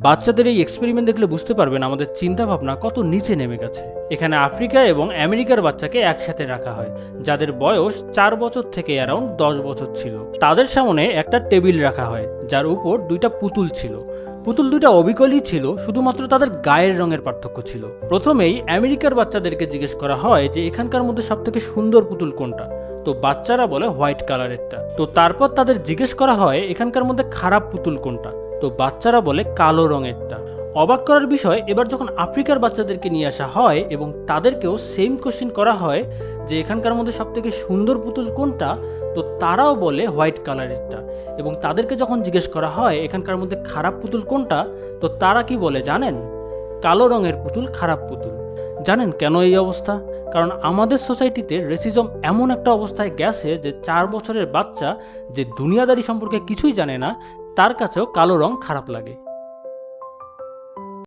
বাচ্চাদের এই এক্সপেরিমেন্ট দেখলে বুঝতে পারবেন আমাদের চিন্তা ভাবনা কত নিচে নেমে গেছে। এখানে আফ্রিকা এবং আমেরিকার বাচ্চাকে একসাথে রাখা হয়, যাদের বয়স 4 বছর থেকে অ্যারাউন্ড 10 বছর ছিল। তাদের সামনে একটা টেবিল রাখা হয়, যার উপর দুইটা পুতুল ছিল। পুতুল দুইটা অবিকলই ছিল, শুধুমাত্র তাদের গায়ের রঙের পার্থক্য ছিল। প্রথমেই আমেরিকার বাচ্চাদেরকে জিজ্ঞেস করা হয় যে এখানকার মধ্যে সবথেকে সুন্দর পুতুল কোনটা। তো বাচ্চারা বলে হোয়াইট কালারেরটা। তো তারপর তাদের জিজ্ঞেস করা হয় এখানকার মধ্যে খারাপ পুতুল কোনটা। তো বাচ্চারা বলে কালো রঙেরটা। অবাক করার বিষয়, এবার যখন আফ্রিকার বাচ্চাদেরকে নিয়ে আসা হয় এবং তাদেরকেও সেম কোশ্চেন করা হয় যে এখানকার মধ্যে সবথেকে সুন্দর পুতুল কোনটা, তো তারাও বলে হোয়াইট কালারেরটা। এবং তাদেরকে যখন জিজ্ঞেস করা হয় এখানকার মধ্যে খারাপ পুতুল কোনটা, তো তারা কি বলে জানেন? কালো রঙের পুতুল খারাপ পুতুল। জানেন কেন এই অবস্থা? কারণ আমাদের সোসাইটিতে রেসিজম এমন একটা অবস্থায় গেছে যে 4 বছরের বাচ্চা যে দুনিয়াদারি সম্পর্কে কিছুই জানে না, তার কাছেও কালো রং খারাপ লাগে।